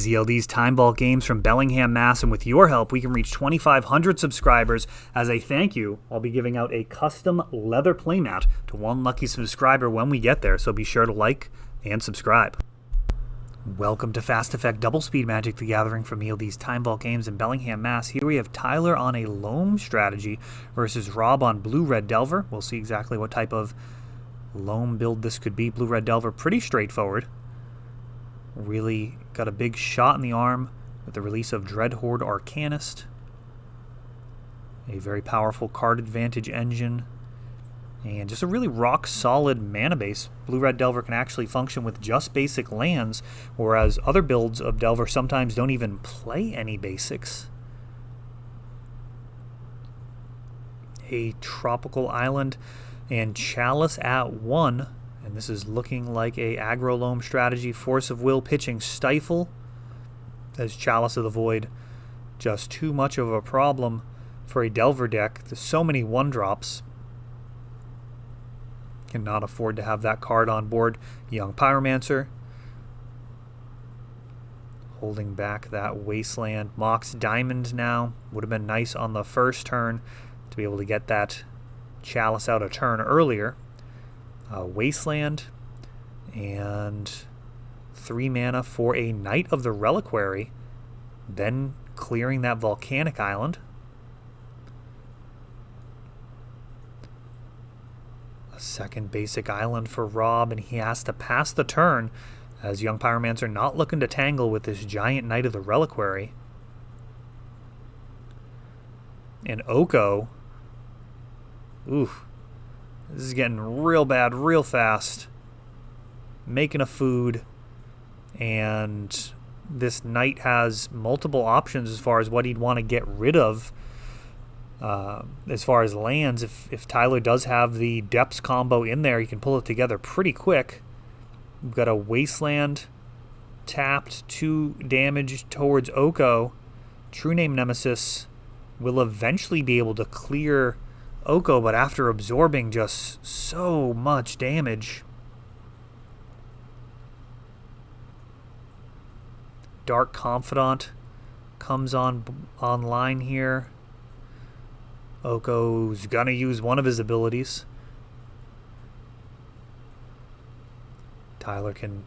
is ELD's Time Ball Games from Bellingham, Mass. And with your help, we can reach 2,500 subscribers. As a thank you, I'll be giving out a custom leather playmat to one lucky subscriber when we get there. So be sure to like and subscribe. Welcome to Fast Effect Double Speed Magic the Gathering from ELD's Time Ball Games in Bellingham, Mass. Here we have Tyler on a Loam strategy versus Rob on Blue-Red Delver. We'll see exactly what type of Loam build this could be. Blue-Red Delver, pretty straightforward. Really got a big shot in the arm with the release of Dreadhorde Arcanist. A very powerful card advantage engine. And just a really rock-solid mana base. Blue-Red Delver can actually function with just basic lands, whereas other builds of Delver sometimes don't even play any basics. A Tropical Island and Chalice at 1. And this is looking like a Aggro Loam strategy. Force of Will pitching Stifle. As Chalice of the Void, just too much of a problem for a Delver deck. There's so many 1-drops. Cannot afford to have that card on board. Young Pyromancer. Holding back that Wasteland. Mox Diamond now. Would have been nice on the first turn to be able to get that Chalice out a turn earlier. Wasteland, and 3 mana for a Knight of the Reliquary, then clearing that Volcanic Island. A second basic island for Rob, and he has to pass the turn as Young Pyromancer not looking to tangle with this giant Knight of the Reliquary. And Oko, oof. This is getting real bad real fast. Making a food. And this knight has multiple options as far as what he'd want to get rid of. As far as lands, if Tyler does have the Depths combo in there, he can pull it together pretty quick. We've got a Wasteland tapped, 2 damage towards Oko. True Name Nemesis will eventually be able to clear Oko, but after absorbing just so much damage. Dark Confidant comes online here. Oko's gonna use one of his abilities. Tyler can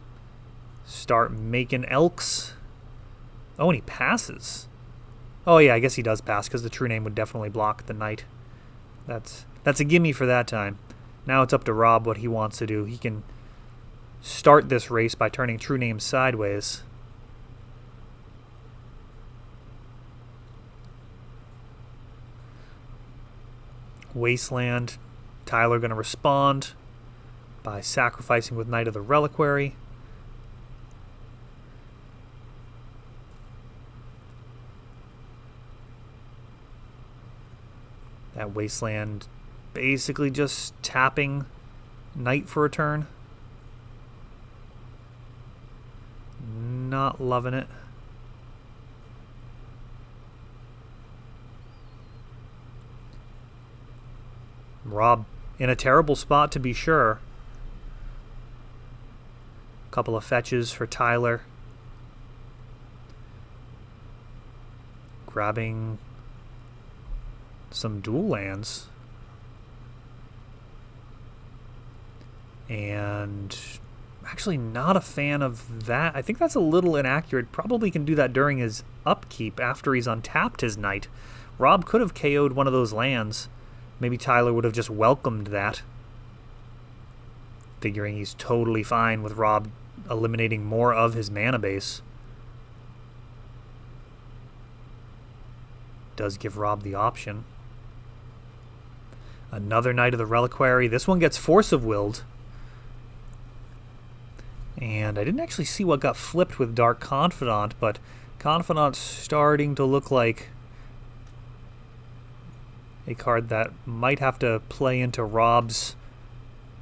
start making Elks. Oh, and he passes. Oh yeah, I guess he does pass because the True Name would definitely block the Knight. That's a gimme for that time. Now it's up to Rob what he wants to do. He can start this race by turning True Name sideways. Wasteland. Tyler going to respond by sacrificing with Knight of the Reliquary. That Wasteland basically just tapping Knight for a turn. Not loving it. Rob in a terrible spot to be sure. Couple of fetches for Tyler. Grabbing some dual lands. And actually not a fan of that. I think that's a little inaccurate. Probably can do that during his upkeep after he's untapped his Knight. Rob could have KO'd one of those lands. Maybe Tyler would have just welcomed that. Figuring he's totally fine with Rob eliminating more of his mana base. Does give Rob the option. Another Knight of the Reliquary. This one gets Force of Willed. And I didn't actually see what got flipped with Dark Confidant, but Confidant's starting to look like a card that might have to play into Rob's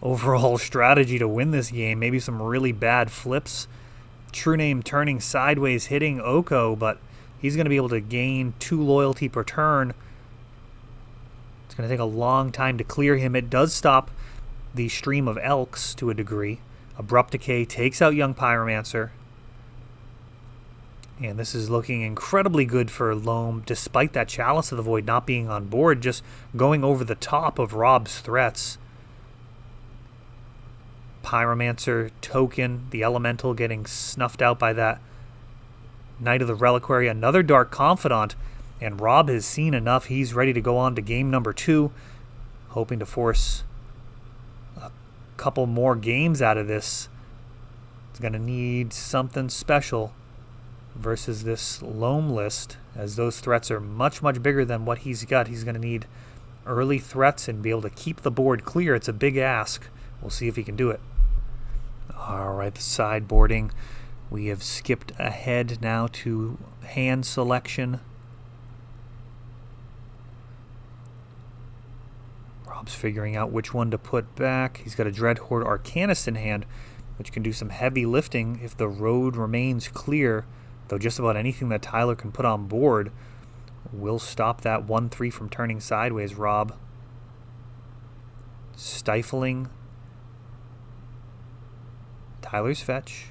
overall strategy to win this game. Maybe some really bad flips. True Name turning sideways, hitting Oko, but he's going to be able to gain 2 loyalty per turn. It's going to take a long time to clear him. It does stop the stream of Elks to a degree. Abrupt Decay takes out Young Pyromancer. And this is looking incredibly good for Loam, despite that Chalice of the Void not being on board, just going over the top of Rob's threats. Pyromancer, Token, the Elemental getting snuffed out by that Knight of the Reliquary, another Dark Confidant, and Rob has seen enough. He's ready to go on to game number 2, hoping to force a couple more games out of this. He's going to need something special versus this Loam list, as those threats are much, much bigger than what he's got. He's going to need early threats and be able to keep the board clear. It's a big ask. We'll see if he can do it. Alright, the sideboarding. We have skipped ahead now to hand selection. Rob's figuring out which one to put back. He's got a Dreadhorde Arcanist in hand, which can do some heavy lifting if the road remains clear, though just about anything that Tyler can put on board will stop that 1-3 from turning sideways. Rob stifling Tyler's fetch,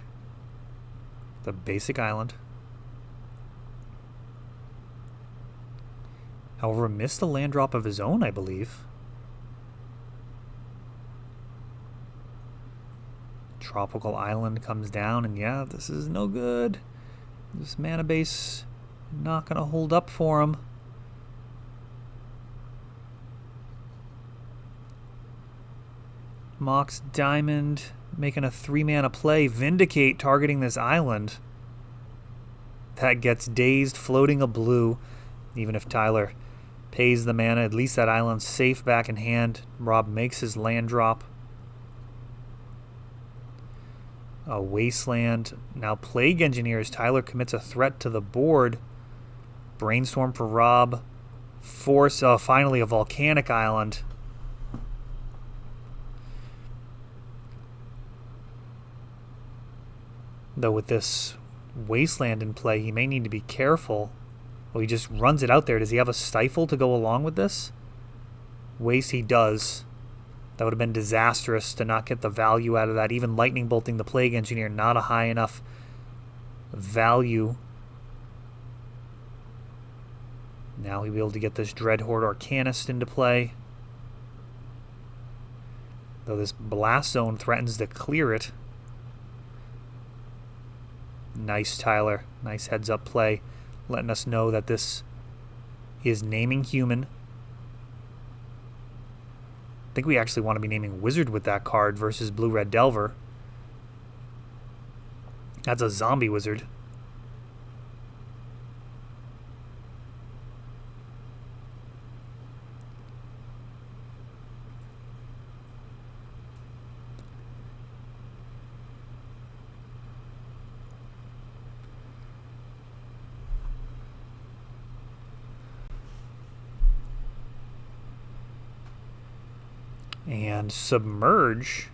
the basic island. However, missed a land drop of his own, I believe. Tropical Island comes down, and yeah, this is no good. This mana base not going to hold up for him. Mox Diamond making a 3-mana play. Vindicate targeting this island. That gets dazed, floating a blue. Even if Tyler pays the mana, at least that island's safe back in hand. Rob makes his land drop. A Wasteland. Now Plague Engineers. Tyler commits a threat to the board. Brainstorm for Rob. Force. Oh, finally a Volcanic Island. Though with this Wasteland in play, he may need to be careful. Well, he just runs it out there. Does he have a Stifle to go along with this? Waste he does. That would have been disastrous to not get the value out of that. Even Lightning Bolting the Plague Engineer, not a high enough value. Now he'll be able to get this Dreadhorde Arcanist into play. Though this Blast Zone threatens to clear it. Nice, Tyler. Nice heads-up play. Letting us know that this is naming human. I think we actually want to be naming Wizard with that card versus Blue-Red Delver. That's a zombie wizard. And Submerge.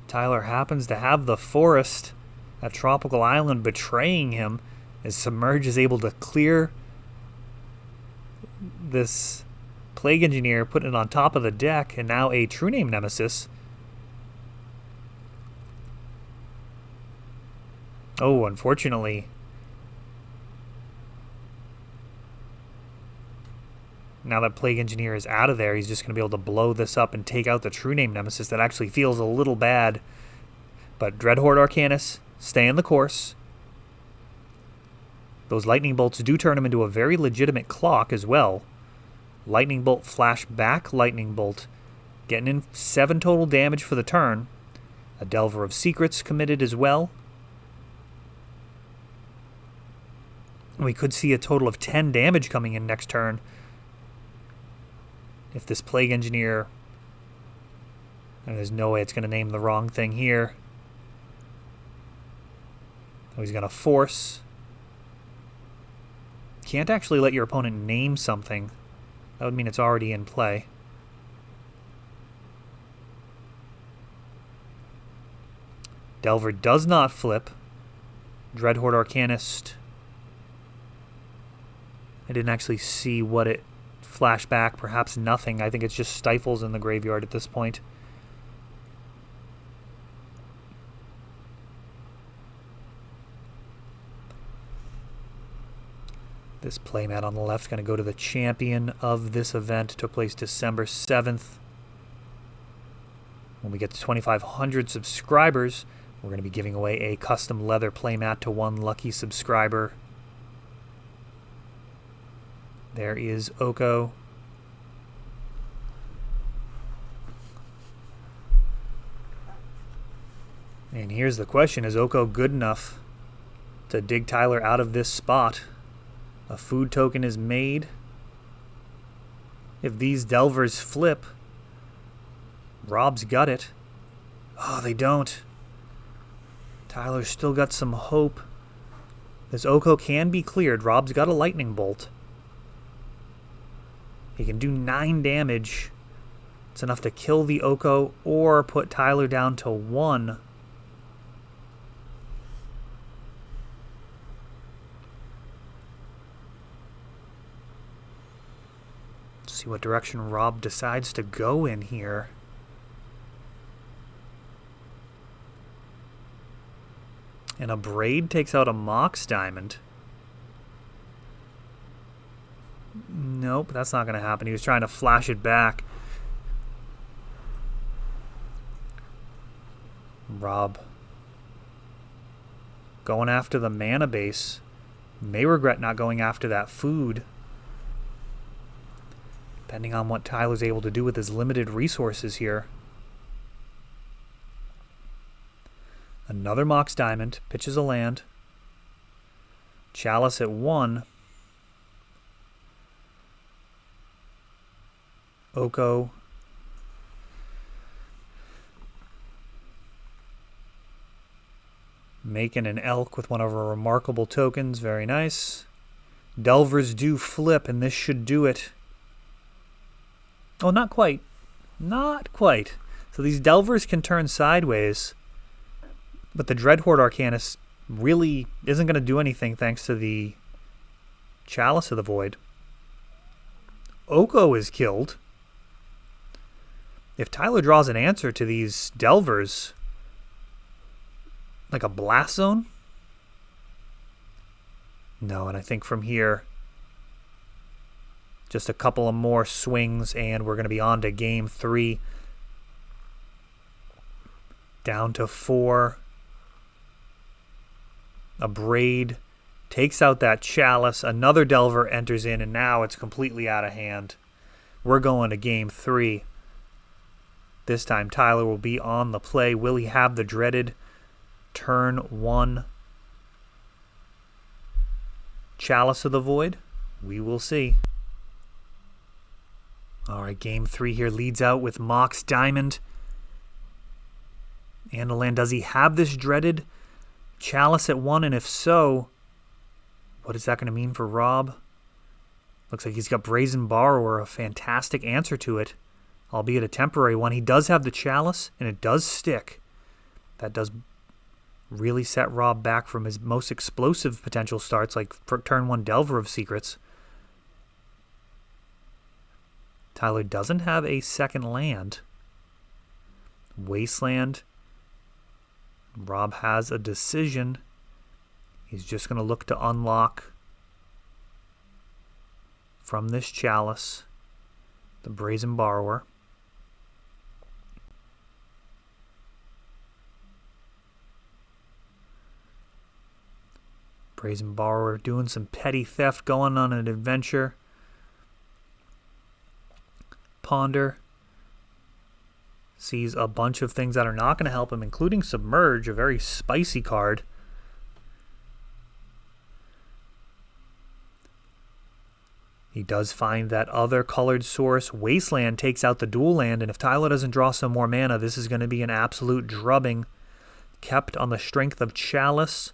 Tyler happens to have the forest at Tropical Island betraying him, as Submerge is able to clear this Plague Engineer, putting it on top of the deck, and now a True Name Nemesis. Oh, unfortunately. Now that Plague Engineer is out of there, he's just going to be able to blow this up and take out the True Name Nemesis. That actually feels a little bad. But Dreadhorde Arcanist, stay in the course. Those Lightning Bolts do turn him into a very legitimate clock as well. Lightning Bolt, flash back Lightning Bolt. Getting in 7 total damage for the turn. A Delver of Secrets committed as well. We could see a total of 10 damage coming in next turn. If this Plague Engineer, and there's no way it's going to name the wrong thing here. Oh, he's going to force. Can't actually let your opponent name something. That would mean it's already in play. Delver does not flip. Dreadhorde Arcanist. I didn't actually see what it flashback, perhaps nothing. I think it's just stifles in the graveyard at this point. This playmat on the left is going to go to the champion of this event. It took place December 7th. When we get to 2,500 subscribers, we're going to be giving away a custom leather playmat to one lucky subscriber. There is Oko. And here's the question, is Oko good enough to dig Tyler out of this spot? A food token is made. If these Delvers flip, Rob's got it. Oh, they don't. Tyler's still got some hope. This Oko can be cleared. Rob's got a lightning bolt. He can do 9 damage. It's enough to kill the Oko or put Tyler down to 1. See what direction Rob decides to go in here. And a Braid takes out a Mox Diamond. Nope, that's not going to happen. He was trying to flash it back. Rob going after the mana base. May regret not going after that food. Depending on what Tyler's able to do with his limited resources here. Another Mox Diamond. Pitches a land. Chalice at 1. Oko. Making an elk with one of our remarkable tokens. Very nice. Delvers do flip, and this should do it. Oh, not quite. Not quite. So these Delvers can turn sideways, but the Dreadhorde Arcanist really isn't going to do anything thanks to the Chalice of the Void. Oko is killed. If Tyler draws an answer to these Delvers, like a Blast Zone? No, and I think from here, just a couple of more swings, and we're going to be on to game 3. Down to 4. A Braid takes out that Chalice. Another Delver enters in, and now it's completely out of hand. We're going to game 3. This time Tyler will be on the play. Will he have the dreaded turn 1 Chalice of the Void? We will see. All right, game 3 here leads out with Mox Diamond. Andalan, does he have this dreaded Chalice at 1? And if so, what is that going to mean for Rob? Looks like he's got Brazen Borrower, a fantastic answer to it, albeit a temporary one. He does have the Chalice, and it does stick. That does really set Rob back from his most explosive potential starts, like for turn 1 Delver of Secrets. Tyler doesn't have a second land. Wasteland. Rob has a decision. He's just going to look to unlock from this Chalice the Brazen Borrower. Brazen Borrower doing some petty theft, going on an adventure. Ponder. Sees a bunch of things that are not going to help him, including Submerge, a very spicy card. He does find that other colored source. Wasteland takes out the dual land, and if Tyler doesn't draw some more mana, this is going to be an absolute drubbing. Kept on the strength of Chalice.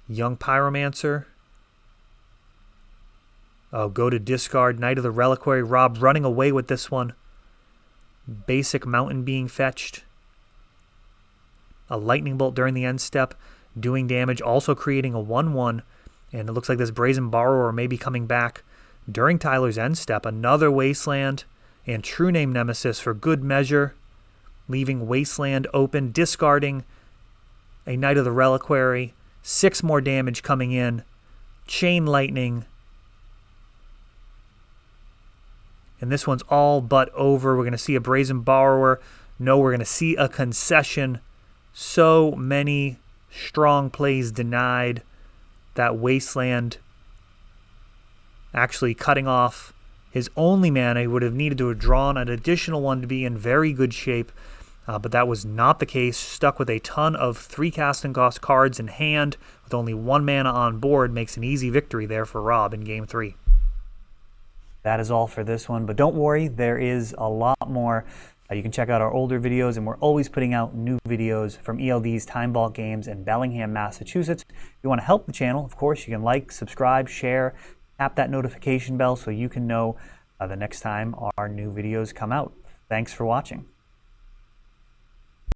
Young Pyromancer. Oh, go to discard. Knight of the Reliquary. Rob running away with this one. Basic Mountain being fetched. A Lightning Bolt during the end step. Doing damage. Also creating a 1/1. And it looks like this Brazen Borrower may be coming back during Tyler's end step. Another Wasteland. And True Name Nemesis for good measure. Leaving Wasteland open. Discarding a Knight of the Reliquary. 6 more damage coming in. Chain Lightning. And this one's all but over. We're going to see a Brazen Borrower. No, we're going to see a concession. So many strong plays denied. That Wasteland actually cutting off his only mana. He would have needed to have drawn an additional one to be in very good shape. But that was not the case. Stuck with a ton of 3 casting cost cards in hand with only 1 mana on board. Makes an easy victory there for Rob in Game 3. That is all for this one, but don't worry, there is a lot more. You can check out our older videos, and we're always putting out new videos from ELD's Time Vault Games in Bellingham, Massachusetts. If you want to help the channel, of course, you can like, subscribe, share, tap that notification bell so you can know the next time our new videos come out. Thanks for watching.